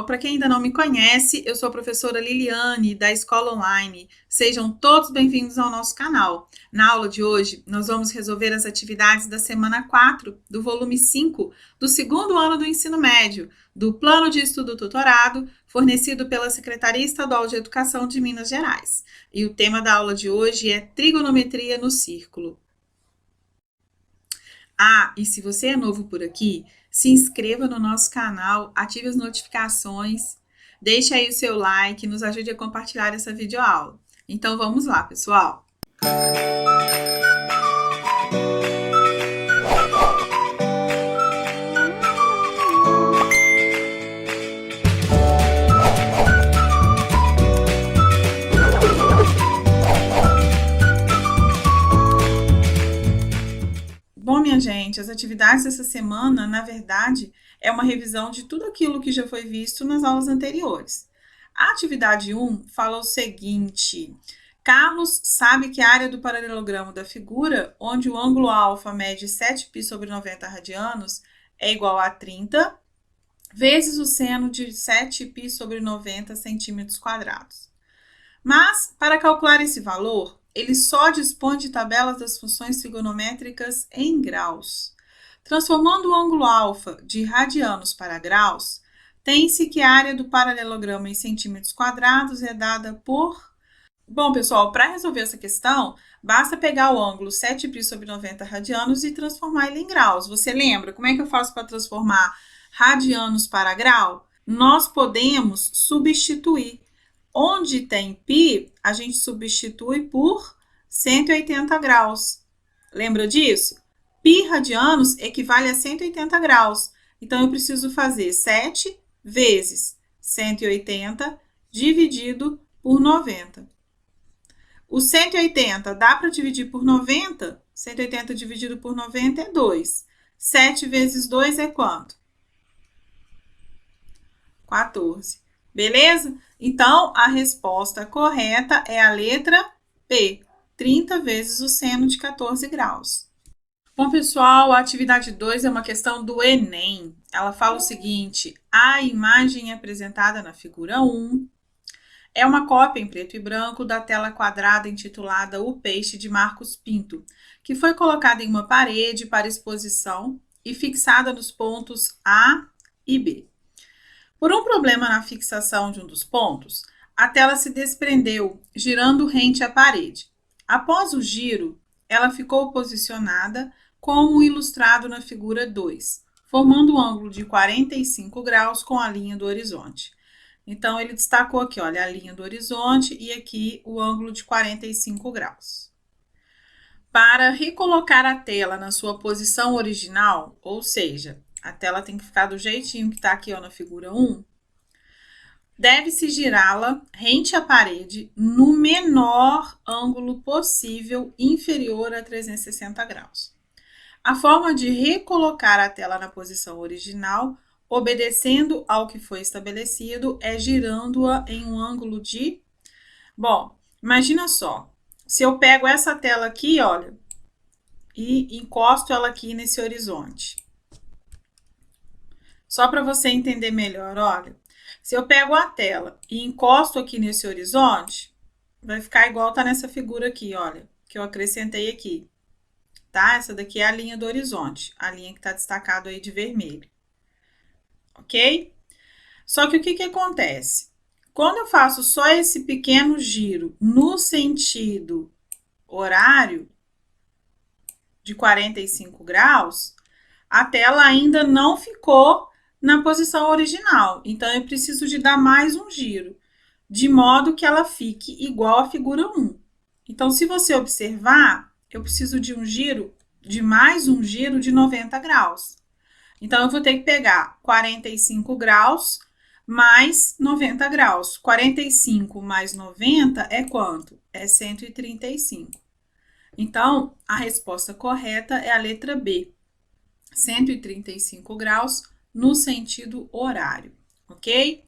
para quem ainda não me conhece, eu sou a professora Liliane, da Escola Online. Sejam todos bem-vindos ao nosso canal. Na aula de hoje, nós vamos resolver as atividades da semana 4 do volume 5 do segundo ano do ensino médio, do Plano de Estudo Tutorado, fornecido pela Secretaria Estadual de Educação de Minas Gerais. E o tema da aula de hoje é trigonometria no círculo. Ah, e se você é novo por aqui, se inscreva no nosso canal, ative as notificações, deixe aí o seu like, nos ajude a compartilhar essa videoaula. Então vamos lá, pessoal! Bom, minha gente, as atividades dessa semana, na verdade, é uma revisão de tudo aquilo que já foi visto nas aulas anteriores. A atividade 1 fala o seguinte: Carlos sabe que a área do paralelogramo da figura, onde o ângulo alfa mede 7π sobre 90 radianos, é igual a 30 vezes o seno de 7π sobre 90 centímetros quadrados. Mas, para calcular esse valor, ele só dispõe de tabelas das funções trigonométricas em graus. Transformando o ângulo alfa de radianos para graus, tem-se que a área do paralelogramo em centímetros quadrados é dada por... Bom, pessoal, para resolver essa questão, basta pegar o ângulo 7π sobre 90 radianos e transformar ele em graus. Você lembra como é que eu faço para transformar radianos para grau? Nós podemos substituir. Onde tem π, a gente substitui por 180 graus. Lembra disso? Π radianos equivale a 180 graus. Então, eu preciso fazer 7 vezes 180 dividido por 90. O 180 dá para dividir por 90? 180 dividido por 90 é 2. 7 vezes 2 é quanto? 14. Beleza? Então, a resposta correta é a letra P, 30 vezes o seno de 14 graus. Bom, pessoal, a atividade 2 é uma questão do Enem. Ela fala o seguinte: a imagem apresentada na figura 1 é uma cópia em preto e branco da tela quadrada intitulada O Peixe, de Marcos Pinto, que foi colocada em uma parede para exposição e fixada nos pontos A e B. Por um problema na fixação de um dos pontos, a tela se desprendeu, girando rente à parede. Após o giro, ela ficou posicionada como ilustrado na figura 2, formando um ângulo de 45 graus com a linha do horizonte. Então, ele destacou aqui, olha, a linha do horizonte e aqui o ângulo de 45 graus. Para recolocar a tela na sua posição original, ou seja, a tela tem que ficar do jeitinho que está aqui, ó, na figura 1. Deve-se girá-la rente à parede no menor ângulo possível, inferior a 360 graus. A forma de recolocar a tela na posição original, obedecendo ao que foi estabelecido, é girando-a em um ângulo de... Bom, imagina só, se eu pego essa tela aqui, olha, e encosto ela aqui nesse horizonte. Só para você entender melhor, olha, se eu pego a tela e encosto aqui nesse horizonte, vai ficar igual tá nessa figura aqui, olha, que eu acrescentei aqui, tá? Essa daqui é a linha do horizonte, a linha que tá destacado aí de vermelho, ok? Só que o que que acontece? Quando eu faço só esse pequeno giro no sentido horário de 45 graus, a tela ainda não ficou na posição original. Então, eu preciso de dar mais um giro, de modo que ela fique igual à figura 1. Então, se você observar, eu preciso de um giro, de mais um giro de 90 graus. Então, eu vou ter que pegar 45 graus mais 90 graus. 45 mais 90 é quanto? É 135. Então, a resposta correta é a letra B, 135 graus no sentido horário, ok?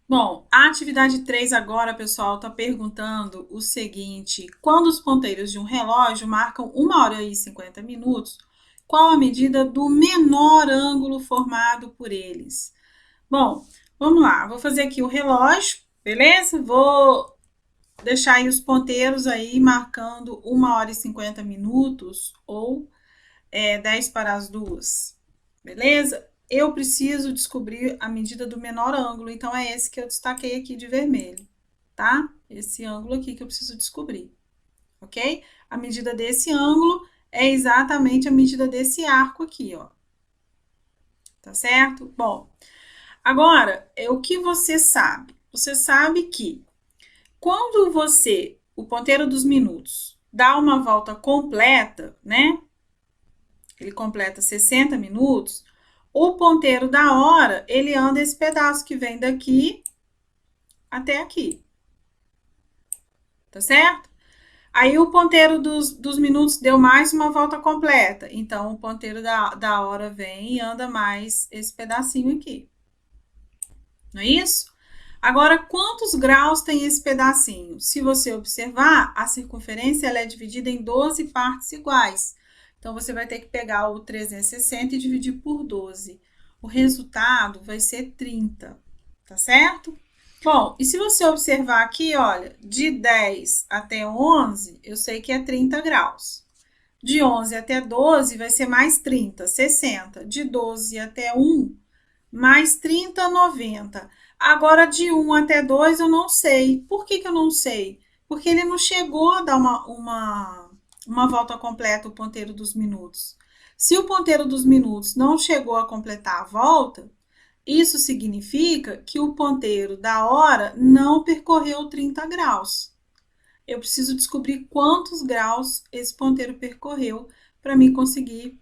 Bom, a atividade 3 agora, pessoal, está perguntando o seguinte: quando os ponteiros de um relógio marcam 1h e 50 minutos, qual a medida do menor ângulo formado por eles? Bom, Vamos lá, vou fazer aqui o relógio, beleza? Vou deixar aí os ponteiros aí marcando 1h50 ou 10 para as 2, beleza? Eu preciso descobrir a medida do menor ângulo, então é esse que eu destaquei aqui de vermelho, tá? Esse ângulo aqui que eu preciso descobrir, ok? A medida desse ângulo é exatamente a medida desse arco aqui, ó. Tá certo? Bom, agora, o que você sabe? Você sabe que quando o ponteiro dos minutos, dá uma volta completa, né? Ele completa 60 minutos, o ponteiro da hora, ele anda esse pedaço que vem daqui até aqui. Tá certo? Aí o ponteiro dos minutos deu mais uma volta completa. Então, o ponteiro da hora vem e anda mais esse pedacinho aqui. Não é isso? Agora, quantos graus tem esse pedacinho? Se você observar, a circunferência ela é dividida em 12 partes iguais. Então, você vai ter que pegar o 360 e dividir por 12. O resultado vai ser 30, tá certo? Bom, e se você observar aqui, olha, de 10 até 11, eu sei que é 30 graus. De 11 até 12 vai ser mais 30, 60. De 12 até 1, mais 30, 90. Agora, de 1 até 2, eu não sei. Por que eu não sei? Porque ele não chegou a dar uma volta completa, o ponteiro dos minutos. Se o ponteiro dos minutos não chegou a completar a volta, isso significa que o ponteiro da hora não percorreu 30 graus. Eu preciso descobrir quantos graus esse ponteiro percorreu para mim conseguir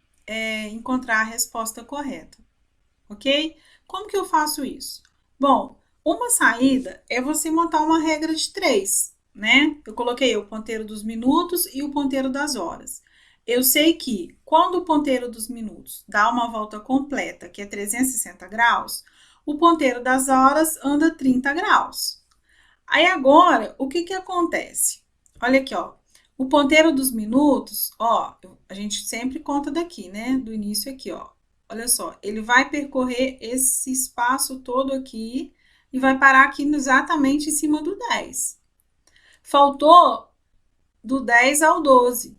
encontrar a resposta correta, ok? Como que eu faço isso? Bom, uma saída é você montar uma regra de 3, né? Eu coloquei o ponteiro dos minutos e o ponteiro das horas. Eu sei que quando o ponteiro dos minutos dá uma volta completa, que é 360 graus, o ponteiro das horas anda 30 graus. Aí agora, o que acontece? Olha aqui, ó. O ponteiro dos minutos, ó, a gente sempre conta daqui, né? Do início aqui, ó. Olha só, ele vai percorrer esse espaço todo aqui e vai parar aqui exatamente em cima do 10. Faltou do 10 ao 12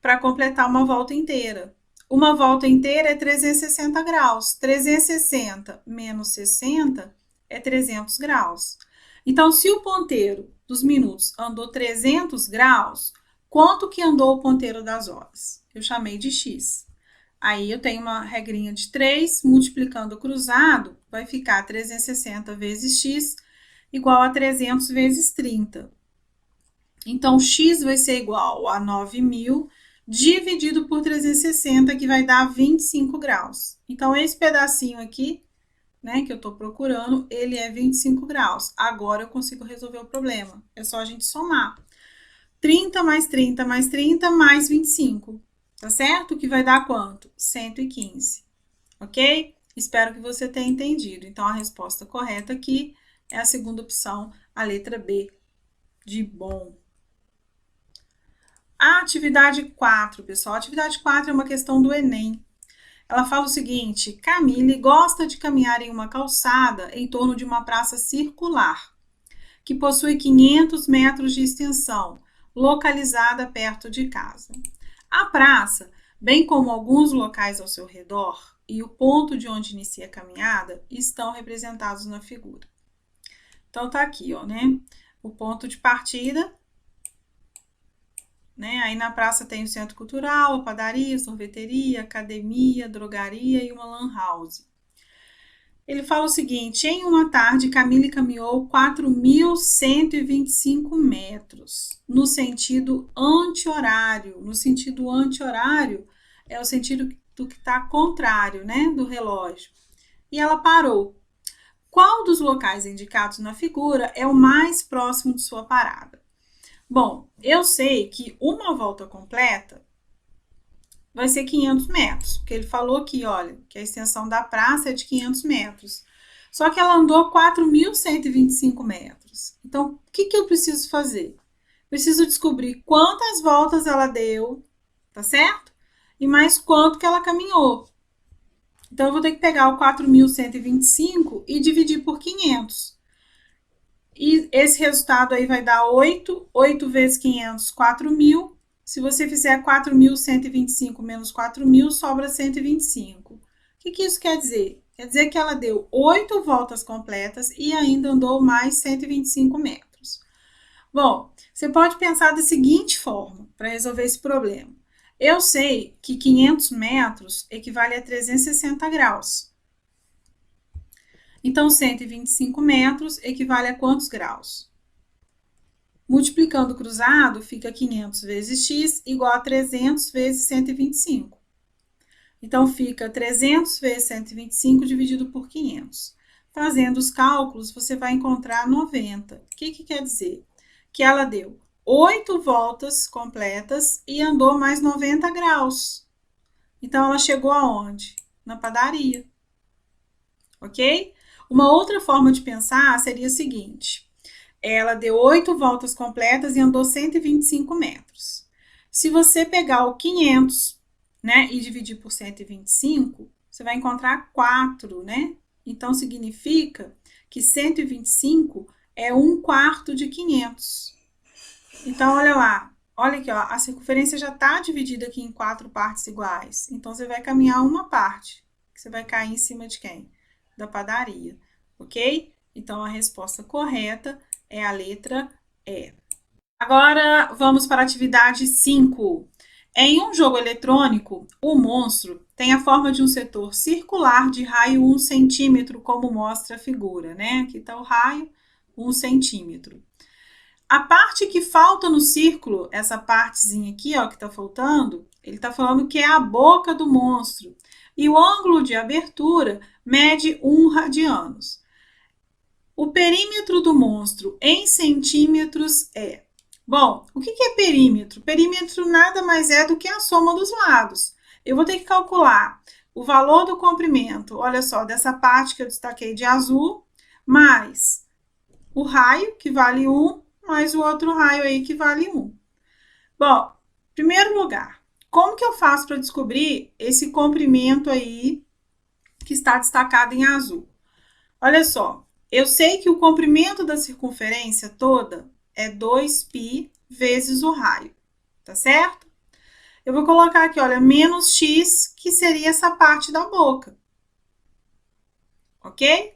para completar uma volta inteira. Uma volta inteira é 360 graus. 360 menos 60 é 300 graus. Então, se o ponteiro dos minutos andou 300 graus, quanto que andou o ponteiro das horas? Eu chamei de x. Aí eu tenho uma regrinha de 3, multiplicando o cruzado, vai ficar 360 vezes x igual a 300 vezes 30. Então, x vai ser igual a 9.000 dividido por 360, que vai dar 25 graus. Então, esse pedacinho aqui, né, que eu tô procurando, ele é 25 graus. Agora eu consigo resolver o problema. É só a gente somar. 30 mais 30 mais 30 mais 25. Tá certo? Que vai dar quanto? 115. Ok? Espero que você tenha entendido. Então, a resposta correta aqui é a segunda opção, a letra B, de bom. A atividade 4, pessoal. A atividade 4 é uma questão do Enem. Ela fala o seguinte: Camille gosta de caminhar em uma calçada em torno de uma praça circular, que possui 500 metros de extensão, localizada perto de casa. A praça, bem como alguns locais ao seu redor e o ponto de onde inicia a caminhada, estão representados na figura. Então, tá aqui, ó, né? O ponto de partida, né? Aí na praça tem o centro cultural, a padaria, a sorveteria, academia, drogaria e uma lan house. Ele fala o seguinte: em uma tarde, Camille caminhou 4.125 metros no sentido anti-horário. No sentido anti-horário é o sentido do que está contrário, né, do relógio. E ela parou. Qual dos locais indicados na figura é o mais próximo de sua parada? Bom, eu sei que uma volta completa vai ser 500 metros, porque ele falou aqui, olha, que a extensão da praça é de 500 metros. Só que ela andou 4.125 metros. Então, o que eu preciso fazer? Preciso descobrir quantas voltas ela deu, tá certo? E mais quanto que ela caminhou. Então, eu vou ter que pegar o 4.125 e dividir por 500. E esse resultado aí vai dar 8. 8 vezes 500, 4.000. Se você fizer 4.125 menos 4.000, sobra 125. O que isso quer dizer? Quer dizer que ela deu 8 voltas completas e ainda andou mais 125 metros. Bom, você pode pensar da seguinte forma para resolver esse problema. Eu sei que 500 metros equivale a 360 graus. Então, 125 metros equivale a quantos graus? Multiplicando o cruzado, fica 500 vezes x igual a 300 vezes 125. Então, fica 300 vezes 125 dividido por 500. Fazendo os cálculos, você vai encontrar 90. O que quer dizer? Que ela deu 8 voltas completas e andou mais 90 graus. Então, ela chegou aonde? Na padaria. Ok? Uma outra forma de pensar seria o seguinte. Ela deu 8 voltas completas e andou 125 metros. Se você pegar o 500, né, e dividir por 125, você vai encontrar 4, né? Então, significa que 125 é 1/4 de 500. Então, olha lá. Olha aqui, ó, a circunferência já está dividida aqui em 4 partes iguais. Então, você vai caminhar uma parte. Você vai cair em cima de quem? Da padaria, ok? Então, a resposta correta é a letra E. Agora, vamos para a atividade 5. Em um jogo eletrônico, o monstro tem a forma de um setor circular de raio 1 centímetro, como mostra a figura, né? Aqui está o raio, 1 centímetro. A parte que falta no círculo, essa partezinha aqui, ó, que está faltando, ele está falando que é a boca do monstro. E o ângulo de abertura mede 1 radianos. O perímetro do monstro em centímetros é... Bom, o que é perímetro? Perímetro nada mais é do que a soma dos lados. Eu vou ter que calcular o valor do comprimento, olha só, dessa parte que eu destaquei de azul, mais o raio, que vale 1, mais o outro raio aí, que vale 1. Bom, em primeiro lugar, como que eu faço para descobrir esse comprimento aí que está destacado em azul? Olha só, eu sei que o comprimento da circunferência toda é 2π vezes o raio, tá certo? Eu vou colocar aqui, olha, menos x, que seria essa parte da boca, ok?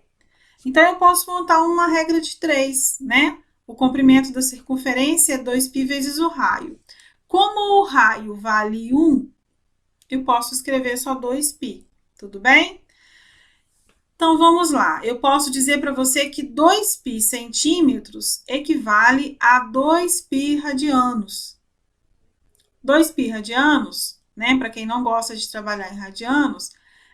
Então, eu posso montar uma regra de 3, né? O comprimento da circunferência é 2π vezes o raio. Como o raio vale 1, eu posso escrever só 2π, tudo bem? Então, vamos lá. Eu posso dizer para você que 2π centímetros equivale a 2π radianos. 2π radianos, né, para quem não gosta de trabalhar em radianos,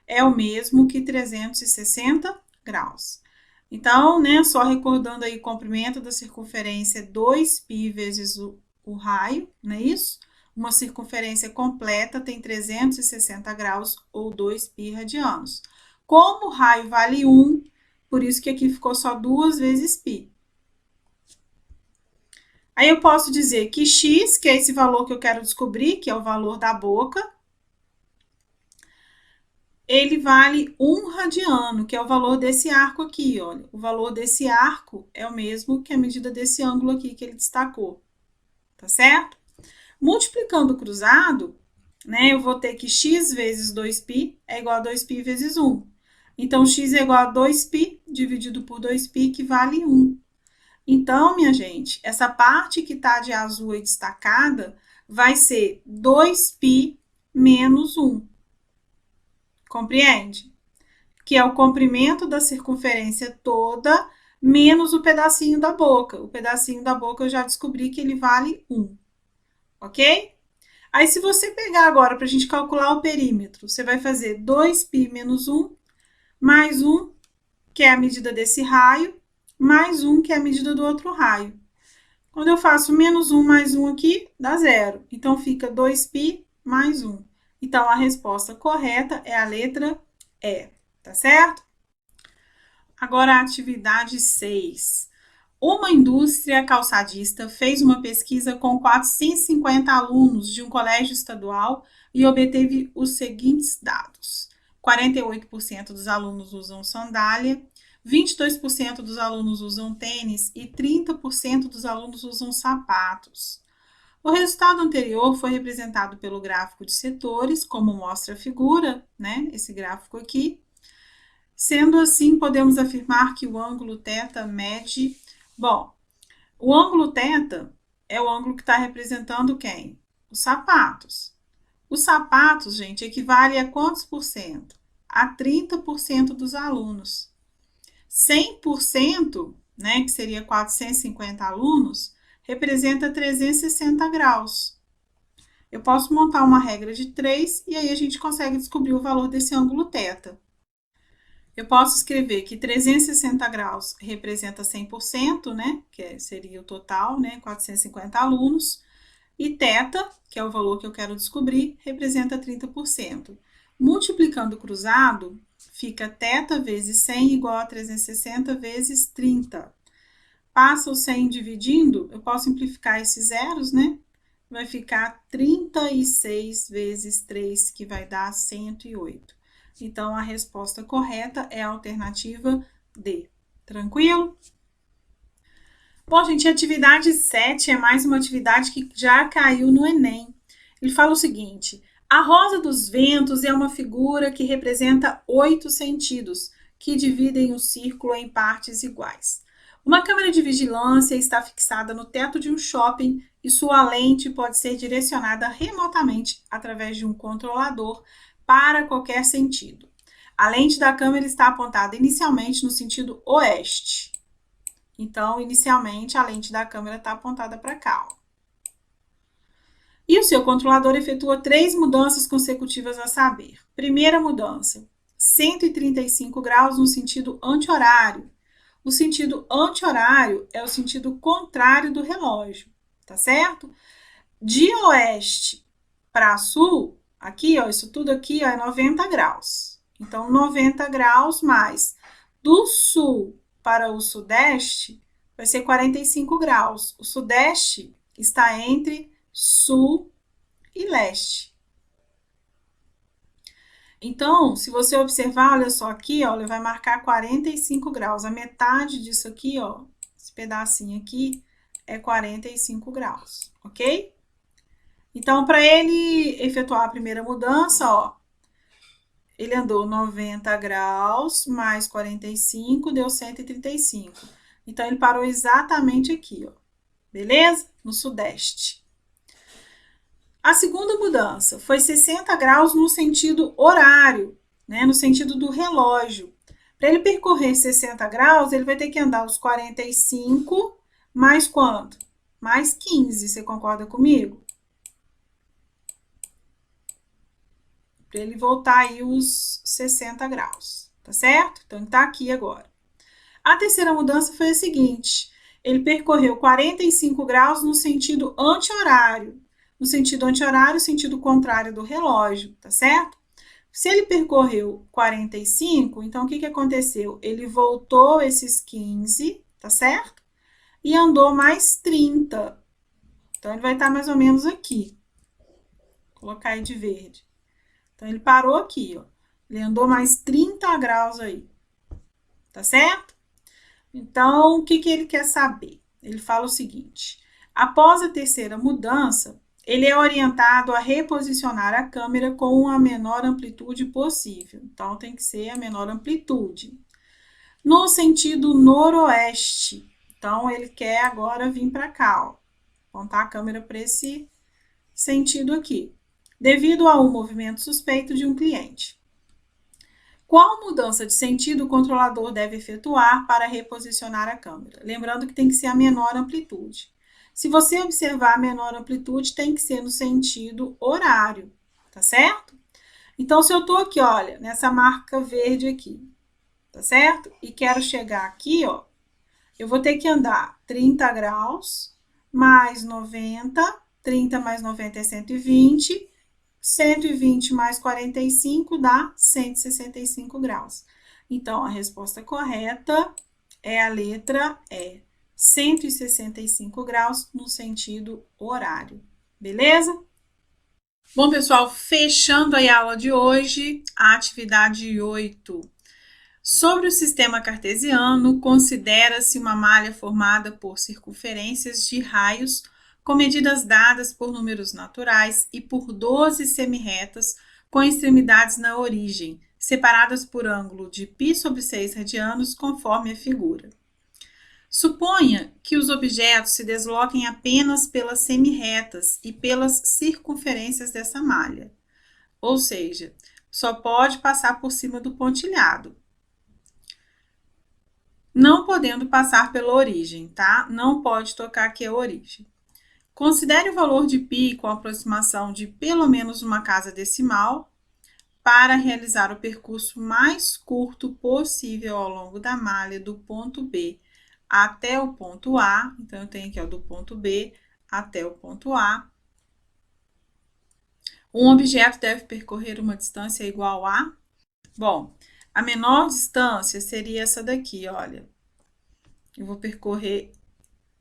é o mesmo que 360 graus. Então, né, só recordando aí o comprimento da circunferência é 2π vezes o raio, não é isso? Uma circunferência completa tem 360 graus ou 2π radianos. Como o raio vale 1, por isso que aqui ficou só 2 vezes π. Aí eu posso dizer que x, que é esse valor que eu quero descobrir, que é o valor da boca, ele vale 1 radiano, que é o valor desse arco aqui, olha. O valor desse arco é o mesmo que a medida desse ângulo aqui que ele destacou, tá certo? Multiplicando o cruzado, né, eu vou ter que x vezes 2π é igual a 2π vezes 1. Então, x é igual a 2π dividido por 2π, que vale 1. Então, minha gente, essa parte que está de azul aí destacada vai ser 2π menos 1. Compreende? Que é o comprimento da circunferência toda menos o pedacinho da boca. O pedacinho da boca eu já descobri que ele vale 1. Ok? Aí, se você pegar agora para a gente calcular o perímetro, você vai fazer 2π menos 1, mais 1, que é a medida desse raio, mais 1, que é a medida do outro raio. Quando eu faço menos 1 mais 1 aqui, dá 0. Então, fica 2π mais 1. Então, a resposta correta é a letra E, tá certo? Agora, a atividade 6. Uma indústria calçadista fez uma pesquisa com 450 alunos de um colégio estadual e obteve os seguintes dados. 48% dos alunos usam sandália, 22% dos alunos usam tênis e 30% dos alunos usam sapatos. O resultado anterior foi representado pelo gráfico de setores, como mostra a figura, né? Esse gráfico aqui. Sendo assim, podemos afirmar que o ângulo θ mede... Bom, o ângulo θ é o ângulo que está representando quem? Os sapatos. Os sapatos, gente, equivale a quantos por cento? A 30% dos alunos. 100%, né, que seria 450 alunos, representa 360 graus. Eu posso montar uma regra de 3 e aí a gente consegue descobrir o valor desse ângulo θ. Eu posso escrever que 360 graus representa 100%, né, que seria o total, né, 450 alunos, e θ, que é o valor que eu quero descobrir, representa 30%. Multiplicando cruzado, fica θ vezes 100 igual a 360 vezes 30. Passa o 100 dividindo, eu posso simplificar esses zeros, né? Vai ficar 36 vezes 3, que vai dar 108. Então, a resposta correta é a alternativa D. Tranquilo? Bom, gente, a atividade 7 é mais uma atividade que já caiu no Enem. Ele fala o seguinte: a rosa dos ventos é uma figura que representa 8 sentidos, que dividem o círculo em partes iguais. Uma câmera de vigilância está fixada no teto de um shopping e sua lente pode ser direcionada remotamente através de um controlador para qualquer sentido. A lente da câmera está apontada inicialmente no sentido oeste. Então, inicialmente, a lente da câmera está apontada para cá. Ó. E o seu controlador efetua 3 mudanças consecutivas a saber. Primeira mudança, 135 graus no sentido anti-horário. O sentido anti-horário é o sentido contrário do relógio, tá certo? De oeste para sul, aqui, ó, isso tudo aqui ó, é 90 graus. Então, 90 graus mais do sul para o sudeste vai ser 45 graus. O sudeste está entre sul e leste. Então, se você observar, olha só aqui, ó, ele vai marcar 45 graus. A metade disso aqui, ó, esse pedacinho aqui, é 45 graus, ok? Então, para ele efetuar a primeira mudança, ó, ele andou 90 graus mais 45, deu 135. Então, ele parou exatamente aqui, ó, beleza? No sudeste. A segunda mudança foi 60 graus no sentido horário, né, no sentido do relógio. Para ele percorrer 60 graus, ele vai ter que andar os 45 mais quanto? Mais 15, você concorda comigo? Para ele voltar aí os 60 graus, tá certo? Então, ele está aqui agora. A terceira mudança foi a seguinte, ele percorreu 45 graus no sentido anti-horário. No sentido anti-horário, sentido contrário do relógio, tá certo? Se ele percorreu 45, então o que aconteceu? Ele voltou esses 15, tá certo? E andou mais 30. Então, ele vai estar mais ou menos aqui. Vou colocar aí de verde. Então, ele parou aqui, ó. Ele andou mais 30 graus aí. Tá certo? Então, o que ele quer saber? Ele fala o seguinte: após a terceira mudança, ele é orientado a reposicionar a câmera com a menor amplitude possível. Então, tem que ser a menor amplitude. No sentido noroeste. Então, ele quer agora vir para cá, ó. Apontar a câmera para esse sentido aqui. Devido a um movimento suspeito de um cliente. Qual mudança de sentido o controlador deve efetuar para reposicionar a câmera? Lembrando que tem que ser a menor amplitude. Se você observar a menor amplitude, tem que ser no sentido horário, tá certo? Então, se eu estou aqui, olha, nessa marca verde aqui, tá certo? E quero chegar aqui, ó, eu vou ter que andar 30 graus, mais 90, 30 mais 90 é 120, 120 mais 45 dá 165 graus. Então, a resposta correta é a letra E, 165 graus no sentido horário. Beleza? Bom, pessoal, fechando aí a aula de hoje, a atividade 8. Sobre o sistema cartesiano, considera-se uma malha formada por circunferências de raios com medidas dadas por números naturais e por 12 semirretas com extremidades na origem, separadas por ângulo de π/6 radianos, conforme a figura. Suponha que os objetos se desloquem apenas pelas semirretas e pelas circunferências dessa malha, ou seja, só pode passar por cima do pontilhado, não podendo passar pela origem, tá? Não pode tocar aqui a origem. Considere o valor de π com aproximação de pelo menos uma casa decimal para realizar o percurso mais curto possível ao longo da malha do ponto B até o ponto A. Então, eu tenho aqui ó, do ponto B até o ponto A. Um objeto deve percorrer uma distância igual a... Bom, a menor distância seria essa daqui, olha. Eu vou percorrer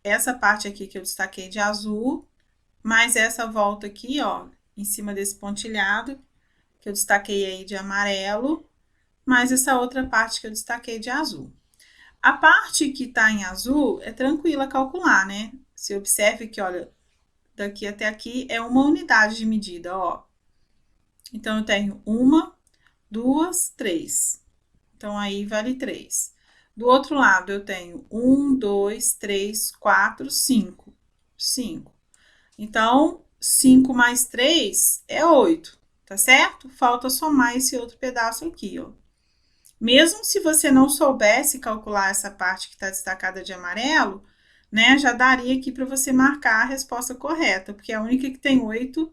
essa parte aqui que eu destaquei de azul, mais essa volta aqui, ó, em cima desse pontilhado, que eu destaquei aí de amarelo, mais essa outra parte que eu destaquei de azul. A parte que tá em azul é tranquila calcular, né? Você observe que, olha, daqui até aqui é uma unidade de medida, ó. Então, eu tenho 1, 2, 3. Então, aí vale 3. Do outro lado, eu tenho 1, 2, 3, 4, 5. 5. Então, 5 mais 3 é 8, tá certo? Falta somar esse outro pedaço aqui, ó. Mesmo se você não soubesse calcular essa parte que está destacada de amarelo, né, já daria aqui para você marcar a resposta correta, porque a única que tem 8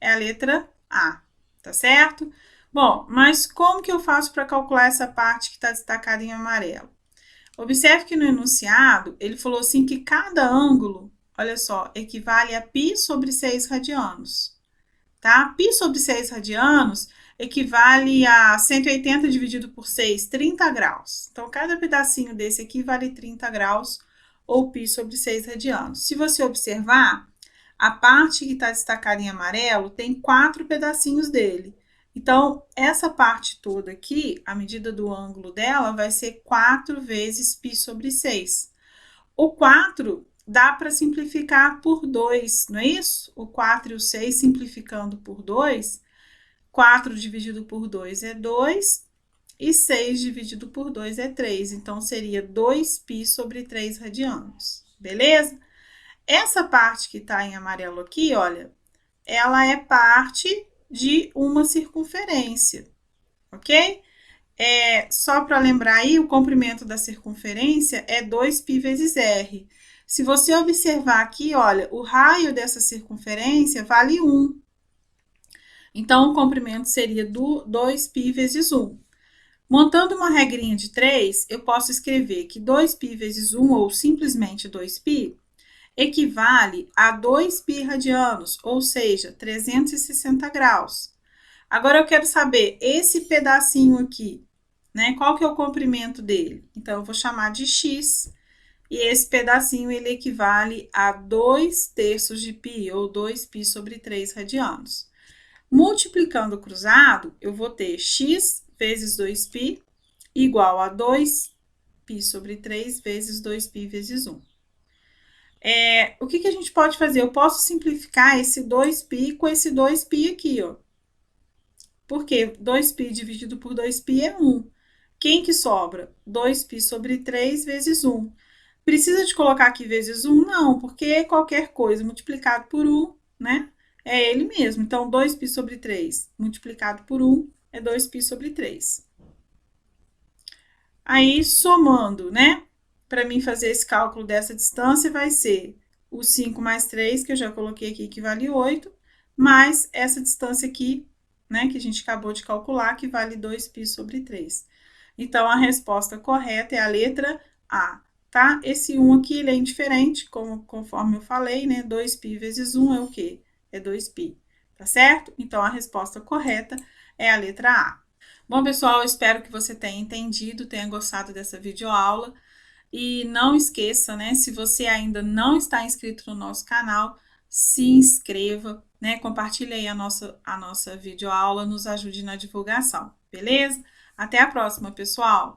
é a letra A, tá certo? Bom, mas como que eu faço para calcular essa parte que está destacada em amarelo? Observe que no enunciado, ele falou assim que cada ângulo, olha só, equivale a π/6 radianos, tá? π/6 radianos equivale a 180 dividido por 6, 30 graus. Então, cada pedacinho desse aqui vale 30 graus, ou π/6 radianos. Se você observar, a parte que está destacada em amarelo tem 4 pedacinhos dele. Então, essa parte toda aqui, a medida do ângulo dela vai ser 4 vezes π/6. O 4 dá para simplificar por 2, não é isso? O 4 e o 6 simplificando por 2, 4 dividido por 2 é 2, e 6 dividido por 2 é 3. Então, seria 2π/3 radianos, beleza? Essa parte que está em amarelo aqui, olha, ela é parte de uma circunferência, ok? Só para lembrar aí, o comprimento da circunferência é 2π vezes r. Se você observar aqui, olha, o raio dessa circunferência vale 1. Então, o comprimento seria 2π vezes 1. Montando uma regrinha de 3, eu posso escrever que 2π vezes 1, ou simplesmente 2π, equivale a 2π radianos, ou seja, 360 graus. Agora, eu quero saber esse pedacinho aqui, né? Qual que é o comprimento dele? Então, eu vou chamar de x, e esse pedacinho, ele equivale a 2/3 de π, ou 2π/3 radianos. Multiplicando o cruzado, eu vou ter x vezes 2π igual a 2π/3 vezes 2π vezes 1. O que a gente pode fazer? Eu posso simplificar esse 2π com esse 2π aqui, ó. Porque 2π dividido por 2π é 1. Quem que sobra? 2π/3 vezes 1. Precisa de colocar aqui vezes 1? Não, porque qualquer coisa multiplicado por 1, né? É ele mesmo. Então, 2π/3 multiplicado por 1 é 2π/3. Aí, somando, né? Para mim fazer esse cálculo dessa distância, vai ser o 5 mais 3, que eu já coloquei aqui, que vale 8, mais essa distância aqui, né? Que a gente acabou de calcular, que vale 2π/3. Então, a resposta correta é a letra A, tá? Esse 1 aqui, ele é indiferente, conforme eu falei, né? 2π vezes 1 é o quê? É 2π, tá certo? Então, a resposta correta é a letra A. Bom, pessoal, eu espero que você tenha entendido, tenha gostado dessa videoaula. E não esqueça, né? Se você ainda não está inscrito no nosso canal, se inscreva, né? Compartilhe aí a nossa videoaula, nos ajude na divulgação, beleza? Até a próxima, pessoal!